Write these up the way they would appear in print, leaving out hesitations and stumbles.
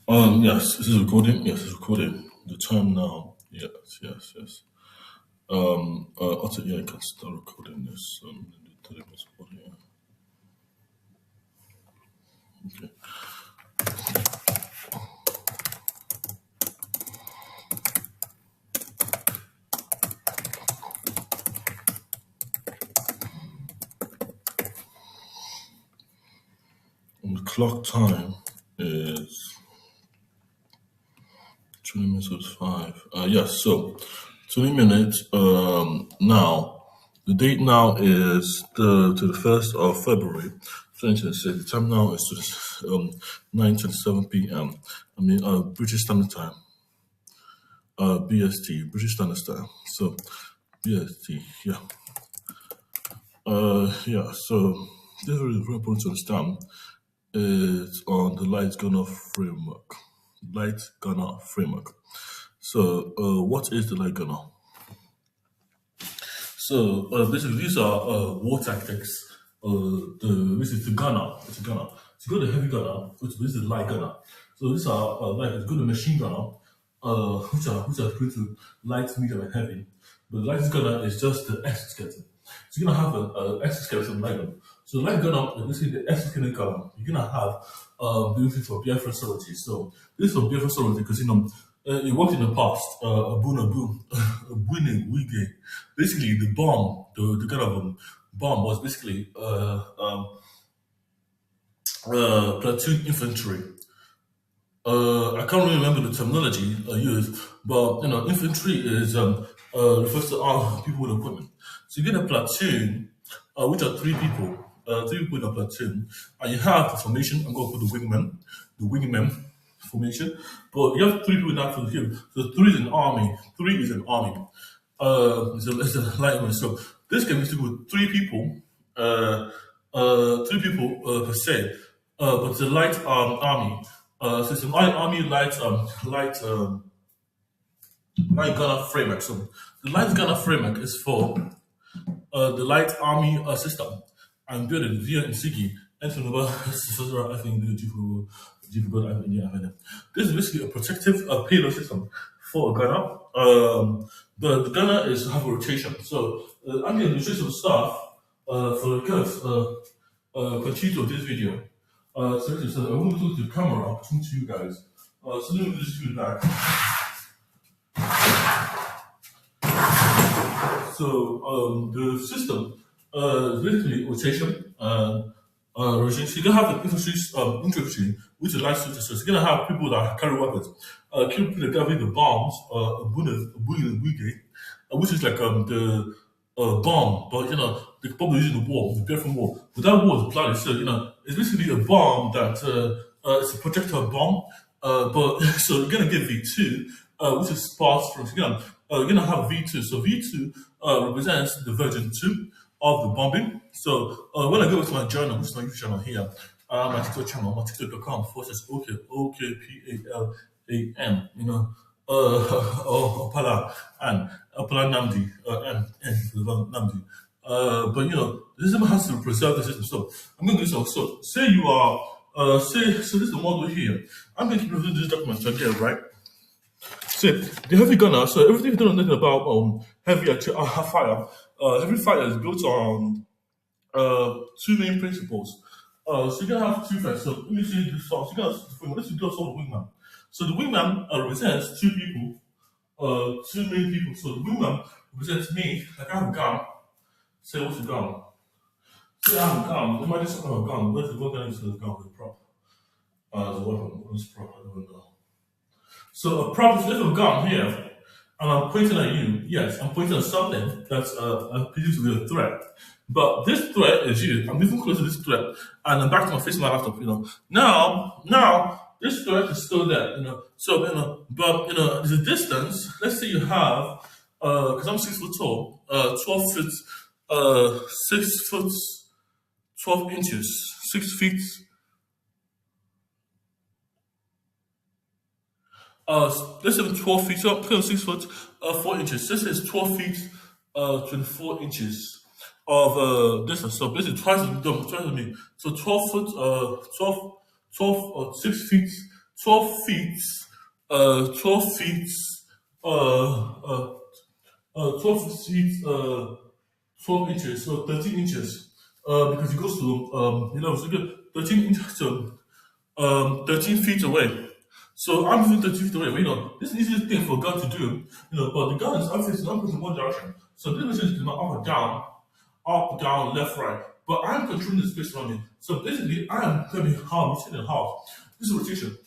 Yes, this is recording. Yes, it's recording. The time now. Yes, yes, yes. Also, yeah, I can start recording this. The time is recording. Okay. And the clock time is 20 minutes to 5. Yes, so 20 minutes now. The date now is the 1st of February 2026. The time now is to 9:27 p.m. I mean, British Standard Time. BST, British Standard Time. So, BST, yeah. Yeah, so this is really very important to understand is on the Light Gunner framework. Light Gunner framework. So, what is the Light Gunner? So, basically, these are war tactics. This is the gunner. It's a gunner. So, you got the heavy gunner, which this is the light gunner. So, these are like it's good the machine gunner, which are going to light, medium, and heavy. But the light gunner is just the exoskeleton. So, you're gonna have an exoskeleton light gunner. So, light gunner, this is the exoskeleton gunner. You're gonna have beauty for Biafra sorority. So, this is for Biafra sorority because it worked in the past. A winning wige. Basically, the bomb, the kind of bomb was basically platoon infantry. I can't really remember the terminology used, but infantry is refers to all people with equipment. So you get a platoon, which are three people in a platoon, and you have the formation. I'm going to put the wingman formation, but you have three people in that platoon. So three is an army. Three is an army. It's a light one. So this can be with three people per se, but it's a light army. So it's a light army, light gunner framework. So the light gunner framework is for the light army system. I'm building via Insigi and to I think the this is basically a protective payload system for a gunner. The gunner is have a rotation. So I'm going to show some stuff for the kind of continue of this video. So I'm going to talk to the camera, talk to you guys. So let me just do that. So the system is basically rotation. Rotation. So you're gonna have the infantry, which is light soldiers. So you're gonna have people that carry weapons. People that carry the bombs, which is like the bomb, but they could probably use in the war, the different war. But that war is bloody. So it's basically a bomb that it's a projectile bomb. But so you're gonna get V2, which is sparse from you're gonna have V2. So V2 represents the version 2 of the bombing. So when I go to my journal, which is my YouTube channel here, my TikTok channel, my TikTok.com OKPALAN, Opala and Opala Namdi, and Namdi. But the system has to preserve the system. So I'm going to do so. So say you are, so this is the model here. I'm going to keep reviewing this document again, right? So the heavy gunner. So everything you don't know about heavy fire. Heavy fire is built on two main principles. So you're gonna have two first. So let me see this song. So let's do a song with wingman. So the wingman represents two people, two main people. So the wingman represents me. Like I have a gun. Say what's the gun? Say I have a gun. It might just have a gun. Where's the gun into the gun with prop? As a weapon. What's prop? I don't know. So a prop is a little gun here, and I'm pointing at you. Yes, I'm pointing at something that's perceived to be a threat. But this threat is you. I'm moving closer to this threat, and I'm back to my face my laptop. Now this threat is still there. So but there's a distance. Let's say you have, because I'm 6 foot tall, 12 feet, 6 foot, 12 inches, 6 feet. Let's say 12 feet up, 6 foot, 4 inches. This is 12 feet, 24 inches of distance. So basically twice as me. So 12 foot, 12, 6 feet, 12 feet, 12 feet, uh, uh, 12 feet, 12 inches, so 13 inches, because it goes to, so you get 13 inches to 13 feet away. So I'm moving 13 feet away. But, this is the easiest thing for a gun to do. But the gun is I'm facing, I'm pushing one direction. So this is going up, down, left, right. But I'm controlling the space around me. So basically, I am coming half, sitting in half. This is rotation.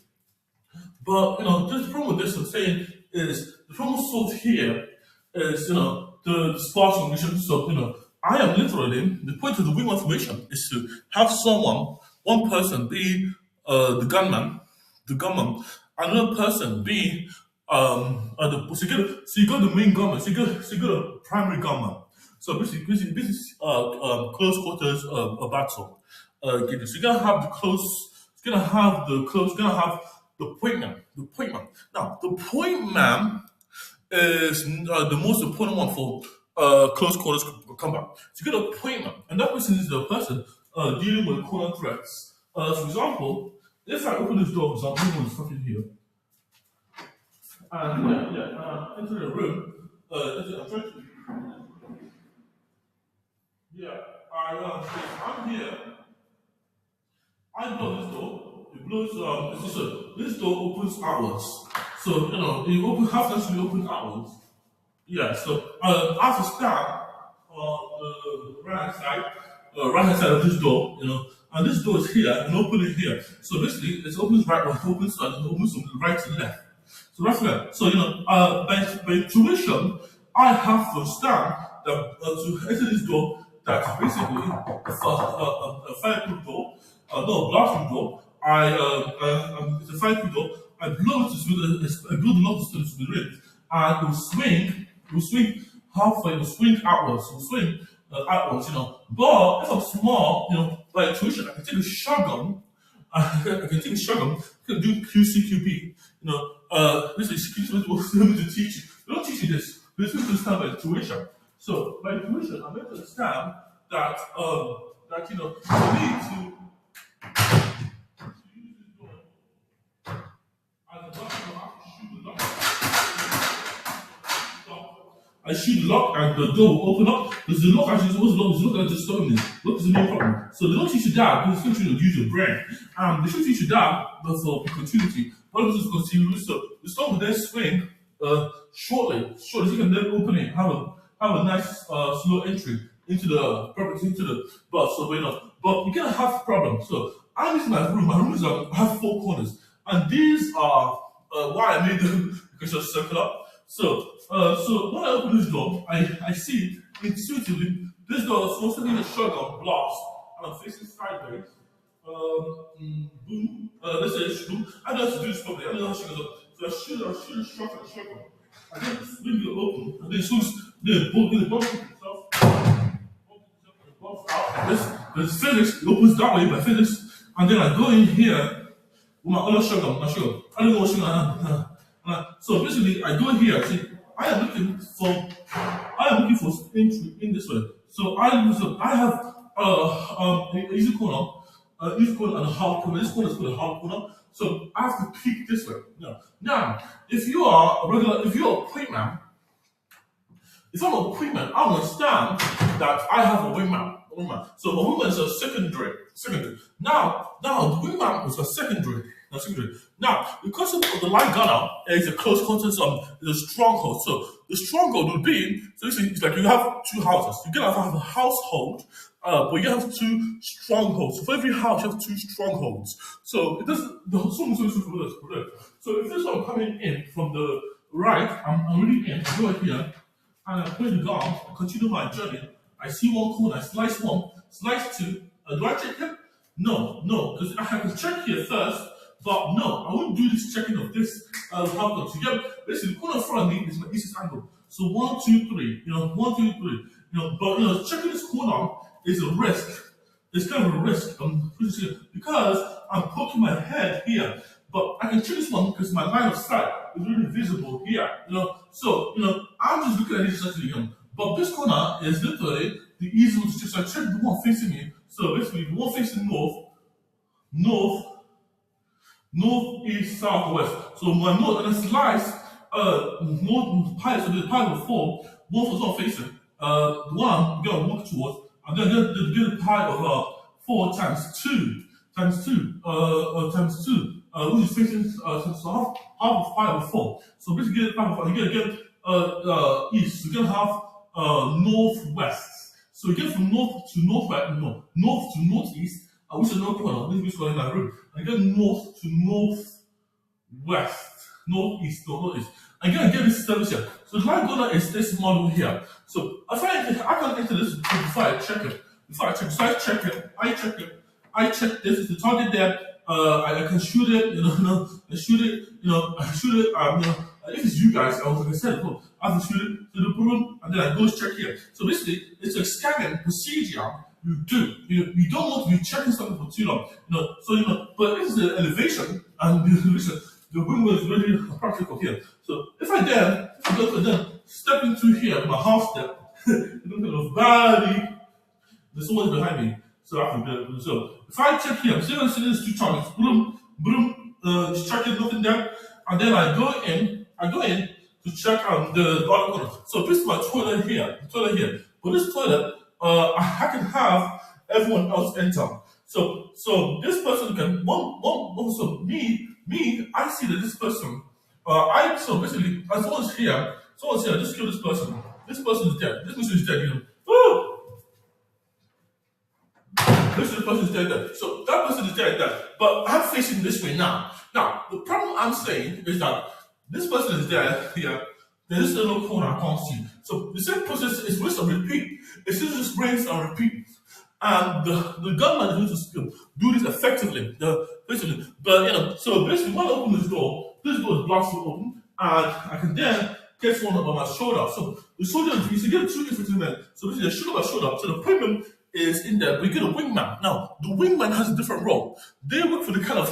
But just the problem with this I'm saying is the problem solved here is the sparse formation. So I am literally the point of the wing formation is to have one person be the gunman, another person be so you got the main gunman, so you got a primary gunman. So basically this is close quarters a battle. So you're gonna have the close. It's gonna have the close. It's gonna have the point man. The point man. Now the point man is the most important one for close quarters combat. So you get a point man, and that person is the person dealing with corner threats. For example, if I open this door, for example, there's something here, and enter the room. I'm trying to, I'm here. I blow this door. It blows. This door opens outwards. So it has actually opened outwards. Yeah. So I have to stand on the right hand side of this door. And this door is here and open it here. So basically, it opens right, it opens from the right to left. So that's left. So by intuition, I have to stand to enter this door. That's basically a fireproof door, no, a glassroom door. It's a fireproof door. I blow it I blow the lock to the rim, and it will swing. It will swing halfway. It will swing outwards. It will swing outwards. But if I'm small, by intuition, I can take a shotgun. I can take a shotgun. I can do QCQB. This is what to teach you. They don't teach you this. But it's going to understand by intuition. So by intuition, I'm going to understand that you need to use this door as a weapon. I have to shoot the lock. I shoot the lock and the door will open up because the lock actually is always locked. The lock that just stopping me. Look is the main problem. So they don't teach you that because it's going to use your brain. They should teach you that, but for continuity. What is continue? So the storm will then swing shortly. So you can then open it, have a nice slow entry into the bus. So but you're gonna have problems. So I'm using my room. My room have four corners, and these are why I made them because they're circular. So when I open this door, I see intuitively this door is supposed to be a shotgun blast, and I'm facing sideways. Boom. Let's say it's boom. I know how to do this properly. I know how to shoot. So I shoot a shotgun. I then swing it open, and then the bump itself. The physics opens that way by physics, and then I go in here with my other shotgun. I don't know what shotgun. So basically, I go here. See, I am looking for entry in this way. So I have an easy corner, and a hard corner. This corner is called a hard corner. So I have to peek this way. Now, if you're a point man, if I'm a queenman, I understand that I have a wingman. So a wingman is a secondary. Now the wingman is a secondary. Now, because of the light gunner is a close quarters is a stronghold. So the stronghold would be it's like you have two houses. You can have a household, but you have two strongholds. So for every house, you have two strongholds. So it doesn't the song is for this. So if this one coming in from the right, I'm really in. I go here. And I play the gun, I continue my journey. I see one corner, I slice one, slice two. Do I check him? No, because I have to check here first, but no, I won't do this checking of this outcome. So basically, the corner in front of me is my easiest angle. So 1, 2, 3, 1, 2, 3. But checking this corner is a risk. It's kind of a risk because I'm poking my head here. But I can check this one because my line of sight is really visible here. So I'm just looking at this actually. But this corner is literally the easy one to check. So I check the one facing me. So basically, the one facing north, north, east, south, west. So my north and a slice, north pie, so the pie will fall, north is not facing. The one I'm gonna walk towards, I'm gonna get a pie of 4 times 2 times 2, which is facing so half of 5 of 4. So basically get half of 5, you gotta get east, so you gotta have northwest. So you get from north to northwest, no, north to northeast, which is no corner, this is going in that room. And you get north to northwest, northeast, northeast. I'm gonna get this service here. So the line going is this model here. So if I can enter this before I check it. Before I check it, so I check this is the target there. I can shoot it, I shoot it, I shoot it, if it's you guys, like I said, look, I have to shoot it to the boom, and then I go check here. So basically, it's a scanning procedure you do. You don't want to be checking something for too long. But this is the elevation, and the elevation, the wing is really practical here. So if I go to then step into here with my half step, body, there's someone behind me. So I can do it. So if I check here, see there's 2 targets, boom, boom, just checking nothing there, and then I go in to check the other corner. So this is my toilet here, But this toilet, I can have everyone else enter. So this person can so I see that this person, so basically, as someone's here, just kill this person. This person is dead. This person is dead. Oh! This person is dead there. So that person is dead there. But I'm facing this way now. Now, the problem I'm saying is that this person is there here. There's a little corner I can't see. So the same process is rinse and repeat. It's just rinse and repeat. And the gunman is going to do this effectively. Basically. But so basically when I open this door is blasted open, and I can then get one up on my shoulder. So the shoulder, you see, get 2 infantry men. So basically, the shoulder by shoulder. So the premium is in there. We get a wingman. Now, the wingman has a different role. They work for the kind of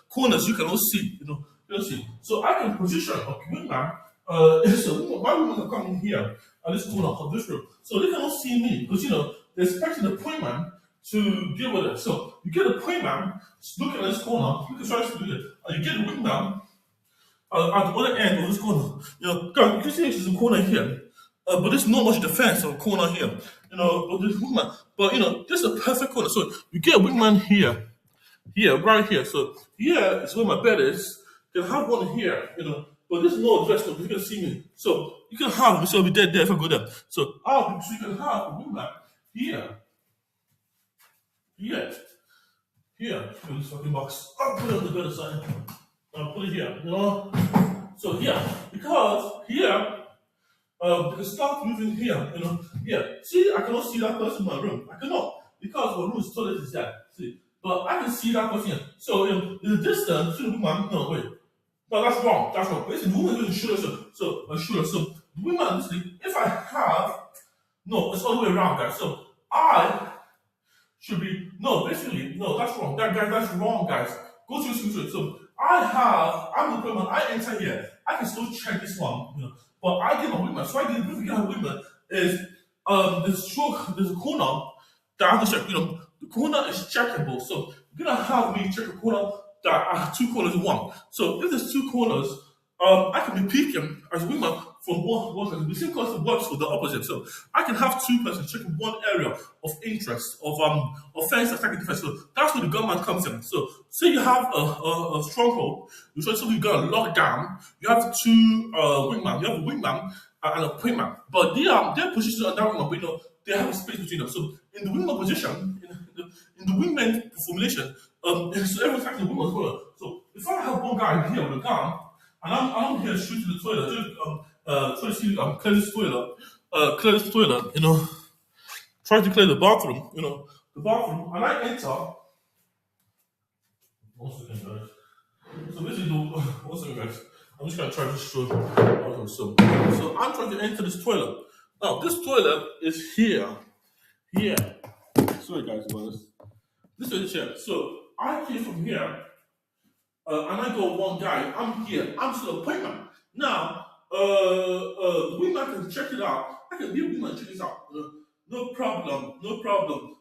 corners you can all see. You see. So I can position a wingman. So my wingman can come in here at this corner of this room. So they cannot see me because they're expecting the pointman to deal with it. So you get a pointman looking at this corner. You can try to do it, and you get a wingman at the other end of this corner. You can see there's a corner here. But there's not much defense on the corner here. But this wingman. But this is a perfect corner. So you get a wingman here, right here. So here is where my bed is. You can have one here, But this is no address, you can see me. So you can have me, so I'll be dead there if I go there. So you can have a wingman here. Here. In this fucking box. I'll put it on the better side. I'll put it here, So because here, they can start moving here, Here. See, I cannot see that person in my room. I cannot. Because my room's toilet is there. See. But I can see that person here. So the distance to the woman, no, wait. No, that's wrong. Basically, the woman is shooter. So the woman, if I have, no, it's all the way around, guys. So I should be, no, basically, no, that's wrong. That's wrong, guys. Go to the screenshot. So I'm the woman, I enter here. I can still check this one, But I get my women. So I get my women is there's a corner that I have to check. The corner is checkable. So you're gonna have me check a corner that are 2 corners in one. So if there's 2 corners, I can be peeking as a woman from one person. The same concept works for the opposite. So I can have 2 persons checking one area of interest, of offense, attacking defense. So that's where the gunman comes in. So say you have a stronghold, you show something you're gonna lock down, you have 2 wingman, you have a wingman and a pointman. But their positions are down, but they have a space between them. So in the wingman position, in the wingman formulation, so everyone's attacking the wingman as well. So if I have one guy here with a gun, and I'm here shooting the toilet, trying to see, clear this toilet, trying to clear the bathroom, and I enter. One second, guys. So basically, one second, guys. I'm just gonna try to show. Okay, so I'm trying to enter this toilet. Now, this toilet is here. Sorry, guys, about this. This is here. So I came from here. And I go one guy, I'm here, I'm still a pointman. Now, the wingman can check it out. I can be a wingman check this out. No problem.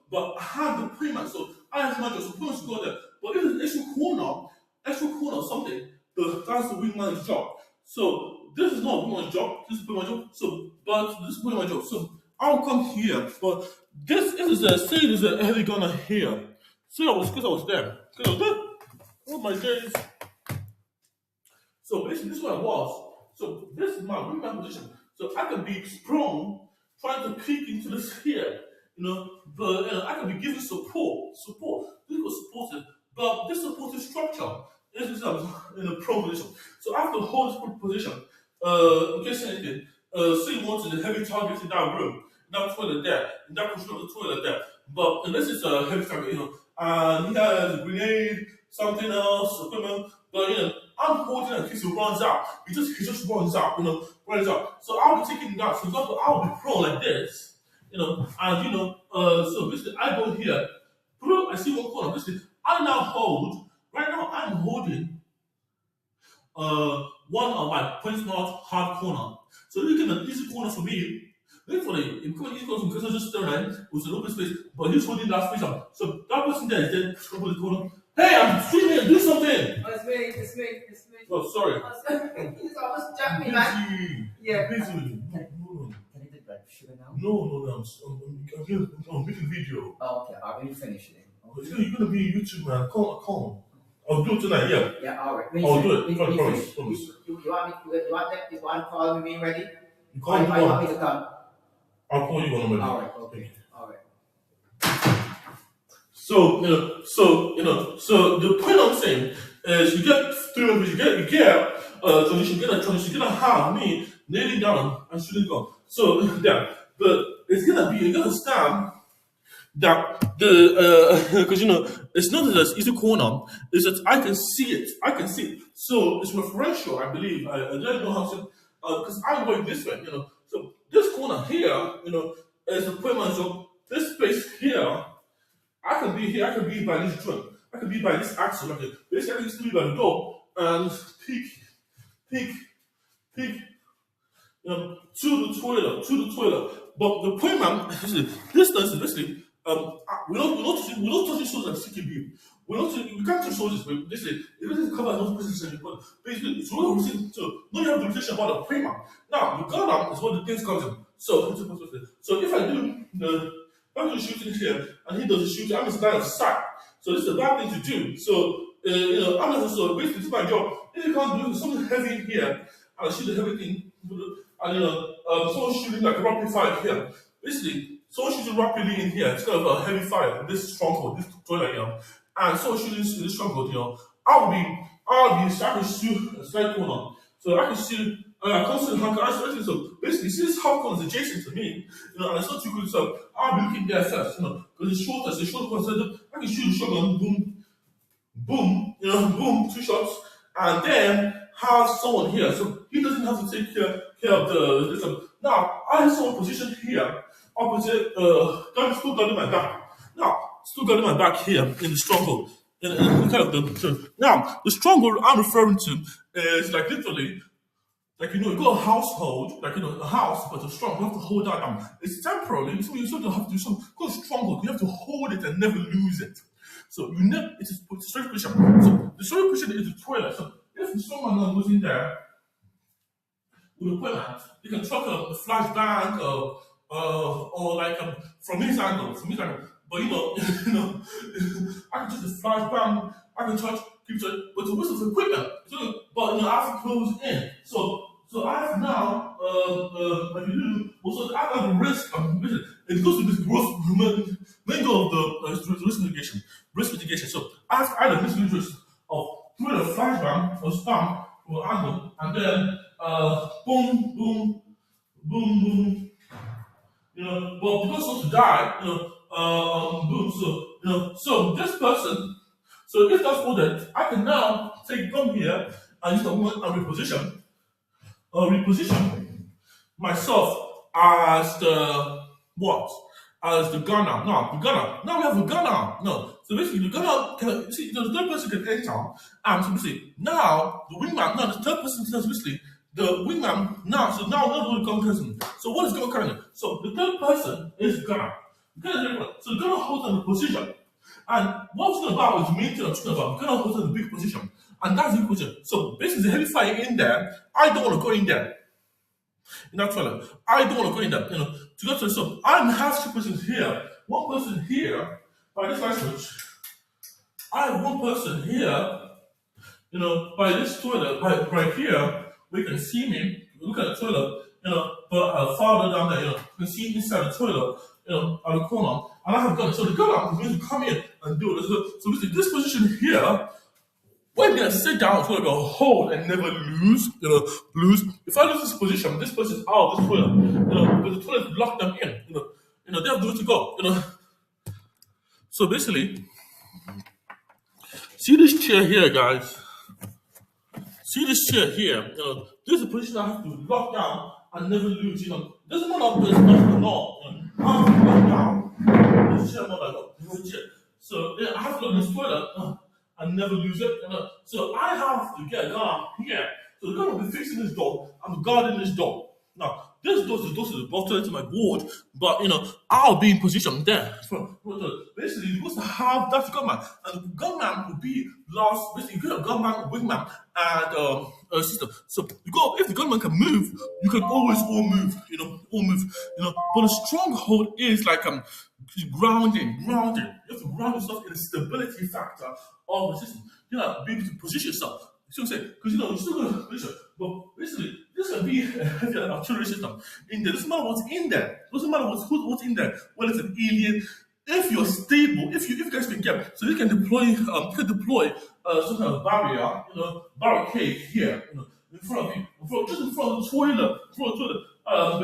But I have the pointman, so I have my job supposed to go there. But if there's an extra corner, extra corner or something, that's the wingman's job. So this is not wingman's job. This is wingman's job. So, but this is wingman's job. So I'll come here, but this is a say there's a heavy gunner here. So I was because I was there. Because I was there. Oh my days. So basically, this is what I was. So this is my wingman position. So I can be sprung, trying to peek into this here, but I can be giving support. This was supported, but this supported structure. This is in a prone position. So I have to hold this position. In case anything, say you want a heavy target in that room, in that toilet there, in that control of the toilet there. But unless it's a heavy target, and he has a grenade, something else, equipment, but I'm holding it in case he runs out. He just runs out, runs out. So I'll be taking that. For example, I'll be prone like this, so basically I go here, I see one corner, basically I now hold, right now I'm holding one of my point not hard corner. So look at an easy corner for me. Look for it. If you easy corner because just line with an open space, but he's holding that space up. So that person there is then trouble the corner. Hey, I'm streaming, do something! Oh, it's me. Oh, sorry. He's almost jumped me back. Yeah. Busy. Can you do blood sugar now? No, I'm making video. Oh, okay. I already finished it. You're gonna be on YouTube, man. Come. I'll do it tonight, yeah. Yeah, alright. I'll do it. Promise. You want to call me ready? You can't I want me to come. I'll call you when I'm ready. Alright, okay. Alright. So the point I'm saying is you get three members, you get transition, you're gonna have me kneeling down and shooting gun. So yeah, but it's you're gonna stand that because it's not that it's easy corner, it's that I can see it. So it's referential, I believe. I don't know how to because I'm going this way, So this corner here, is the point myself, this space here. I can be here, I can be by this joint, I can be by this axle, basically I can still be by the door and peek, to the toilet. But the point, man, this is basically, we're not touching shoulders like CKB. We can't touch shoulders, but basically, it doesn't cover enough position, but basically, it's what we're saying, so now you have the rotation about the point, man. Now, the gun arm is what the things comes in. So if I do I'm just shooting here, and he doesn't shoot. I'm just line of sight. So this is a bad thing to do. So I'm not so basically it's my job. If you can't do something heavy here, I'll shoot the heavy thing, and someone shooting like a rapid fire here. Basically, someone shooting rapidly in here. It's kind of a heavy fire. This stronghold, this toilet here, and someone shooting in this stronghold. I can shoot a side corner. So I can shoot. Constant hunker, so basically, since hard corner is adjacent to me, and it's not too good, so I'll be looking there first, because it's short corner, so I can shoot the shotgun, boom, boom, 2 shots, and then have someone here, so he doesn't have to take care of this. Now, I have someone positioned here, opposite, still guarding my back. Now, still guarding my back here in the stronghold. Now, the stronghold I'm referring to is like literally. You got a household, a house, but it's strong. You have to hold that down. It's temporary, so you sort of have to do some stronghold. You have to hold it and never lose it. So it's a straight position. So the straight position is the toilet. So if someone now goes in there with a toilet, you can chuck a flashbang or from his angle. But I can just a flashbang. I can touch. But the waste of equipment. But I have to close in. So I have now, also I have a risk. It goes to this main goal of the risk mitigation. So I have either risk interest of throwing a flashbang or stamp or angle, and then boom. But because of to die, boom. So this person. So if that's ordered, I can now take gun here and use the woman and reposition myself as the what? As the gunner. Now the gunner. Now we have a gunner. No. So basically the gunner can see the third person can enter. And so basically now the wingman, now the third person says basically the wingman now the gun person. So what is gun carrying? So the third person is the gunner. So the gunner holds on the position. And what's it about is the main thing I'm talking about. We're going to hold in a big position. And that's the question. So basically, the heavy fire in there, I don't want to go in there. In that toilet. I don't want to go in there, to go to the so I have two persons here. One person here, by this light switch. I have one person here, by this toilet, right here, where you can see me, look at the toilet, but farther down there, you can see inside the toilet, at the corner, and I have gun. So the gun is going to come in and do it. So basically, this position here, when they sit down, it's going to be a hold and never lose. If I lose this position, this person is out of this toilet, because the toilet locked them in, they have nowhere to go, So basically, see this chair here, guys. See this chair here. This is a position I have to lock down and never lose. Doesn't matter if there's nothing or not. I have to lock down this chair, not like chair. So I have to lock this toilet and never lose it. So I have to get a gun here. So the gun will be fixing this door. I'm guarding this door. Now, this door is the bottom to my board, but I'll be in position there. Basically, you're supposed to have that gunman, and the gunman will be last. Basically, you get a gunman, a wingman, and a system. So if the gunman can move, you can always all move. All move. But a stronghold is like grounding. You have to ground yourself in the stability factor of the system. Be able to position yourself. So I'm saying, because you're still going to position, but basically, this can be an artillery system in there. Doesn't matter what's in there. Doesn't matter what's in there. Whether it's an alien, if you're stable, if you guys can get, so you can deploy some kind of barrier, barricade here, in front of you, just in front of the toilet, but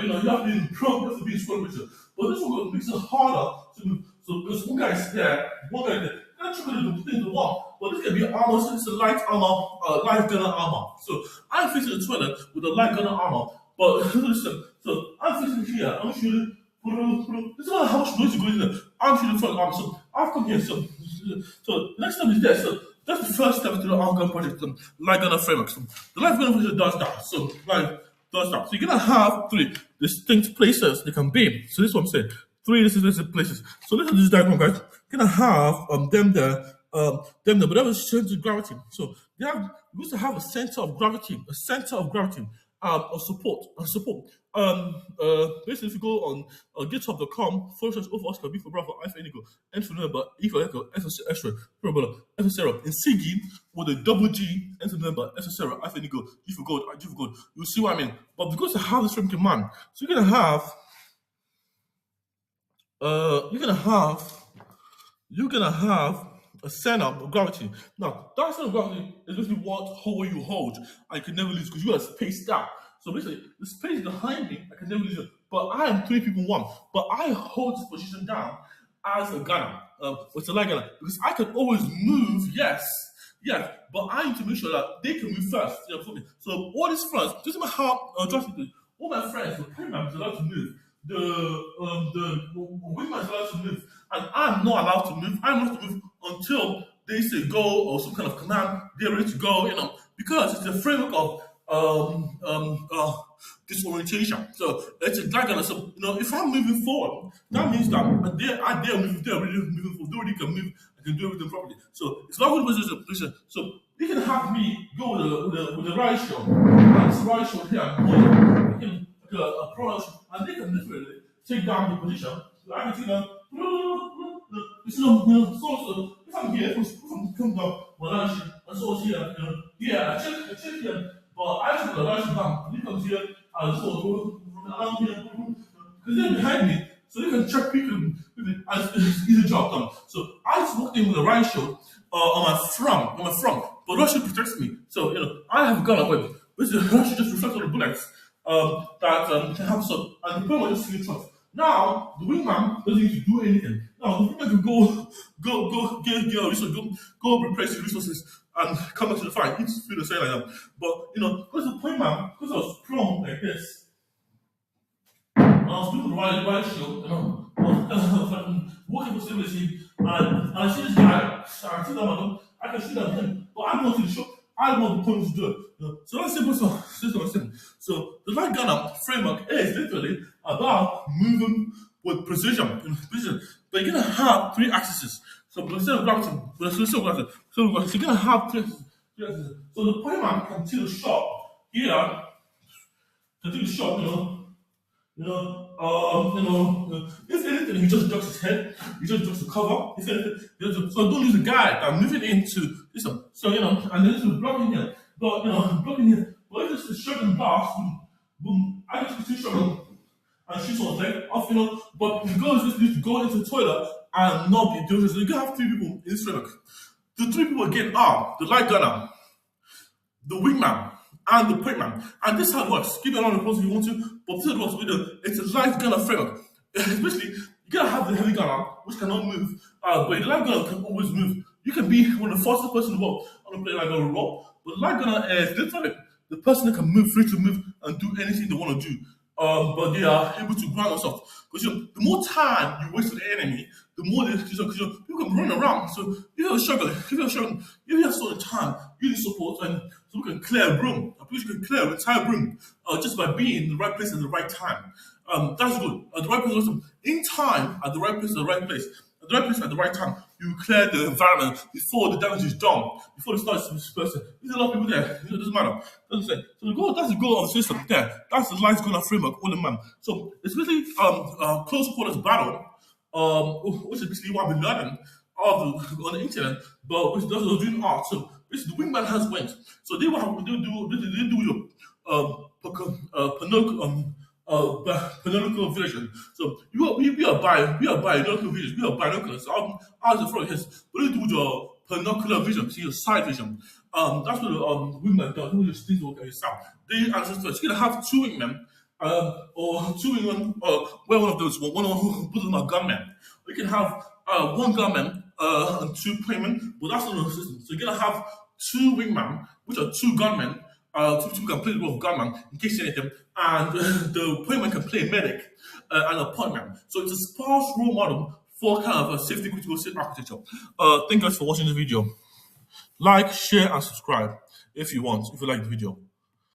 you have to be in front, you have to be in front of it. But this one makes it harder to move. So there's one guy's there, one guy there. That's really the thing to want, but this can be armor, so it's a light armor, light gunner armor. So I'm fixing the toilet with a light gunner armor, but listen, so I'm fixing here, I'm shooting, this is not how much noise you go in there. I'm shooting front armor, so I've come here, so the next step is there, so that's the first step to the arm gun project, light gunner framework. So the light gunner project does that, so does that. So you're gonna have three distinct places they can be. So this is what I'm saying. Three distinct places. So look at this diagram, guys. You're gonna have them there, but that was center of gravity. So they used to have a center of gravity, of support. Basically, if you go on github.com /over Oscar B for Bravo, I for Indigo, N for November, E for Echo, S for X-ray, Parabola, F for Sarah, in SIGI with a double G, N for November, S for Sarah, I for Indigo, G for Gold, G for Gold. You'll see what I mean. But because I have this from command, so you're gonna have a center of gravity. Now, that center of gravity is basically what you hold, and you can never lose because you are spaced out. So basically, the space behind me, I can never lose it. But I am 3 people 1. But I hold this position down as a gunner, with a light gunner, because I can always move, yes, but I need to make sure that they can move first. So all these friends, doesn't matter how drastically, all my friends, the primary is allowed to move. The wingman is allowed to move, and I'm not allowed to move. I'm not to move until they say go or some kind of command. They're ready to go, because it's a framework of disorientation. So it's a dragon. So if I'm moving forward, that means that they're really moving forward. They already can move. I can do everything properly. So it's not good position. So you can have me go with the right show. This right show here. Approach, and they can literally take down the position. So I can see them. So if I'm here, if I'm come down, and so here, I check here, but I took the right down. He comes here, and so around here, because they're behind me, so they can check people, and it's easy job done. So I just walked in with the right show on my front, but Russia protects me. So I have a gun away. Russia just reflects on the bullets. That can have some, and the problem is just trust. Now the wingman doesn't need to do anything. Now the wingman can go get resources, go replace the resources and come back to the fight. He needs to feel the same like that. But because the wingman, because I was prone like this, I was doing the right show, walking for stability, and I see this guy, I see that man, I can see that him, but I'm not in the show. I want the point to do it. So that's simple system. So the light gunner framework is literally about moving with precision. But you're gonna have 3 axes. So instead of gravity, so you're gonna have 3 So the point can take the shot here, can take the shot, if anything, he just ducks his head, he just ducks the cover. If anything, so don't lose the guy and move it into this one. So, and then this is blocking here. But, blocking here. But if it's a shot and blast, boom, I just two shot and shoot someone's leg off, But the goal is just need to go into the toilet and not be dangerous. So you can have 3 people in this framework. The 3 people again are the light gunner, the wingman, and the point man. And this is how it works. Give it another response if you want to, but this is what it's a light gunner framework. Especially, you gotta have the heavy gunner, which cannot move, but the light gunner can always move. You can be one of the fastest person in the world on a play light gunner role, but the light gunner is literally the person that can move, free to move, and do anything they want to do. But they are able to ground themselves. Because the more time you waste on the enemy, the more because people can run around. So if you're struggling, if you have sort of time, you need support, and so we can clear a room. You can clear an entire room just by being in the right place at the right time. That's good. At the right place, in time, at the right place, at the right place. At the right place at the right time, you clear the environment before the damage is done, before it starts to disperse. There's a lot of people there. It doesn't matter. Doesn't say. So that's the goal of the system. There, that's the light gunner framework, all in man. So it's basically close quarters battle, which is basically what I've been learning on the internet, but which does doing art. So basically, the wingman has wings. So they do Pinocchio vision. So we are binocular vision. We are binoculars. So as the front is, what do you do with your binocular vision? See your side vision. That's what the wingman does. Who just things will get sound. They ancestors. You're gonna have 2 wingmen, or 2 wingmen, where one of those, one of who put on a gunman. You can have 1 gunman and 2 playmen, but that's not the system. So you're gonna have 2 wingmen, which are 2 gunmen. 2 people can play the role of gunman in case anything, and the playman can play medic and a pointman. So it's a sparse role model for kind of a safety critical architecture. Thank you guys for watching the video. Like, share, and subscribe if you like the video.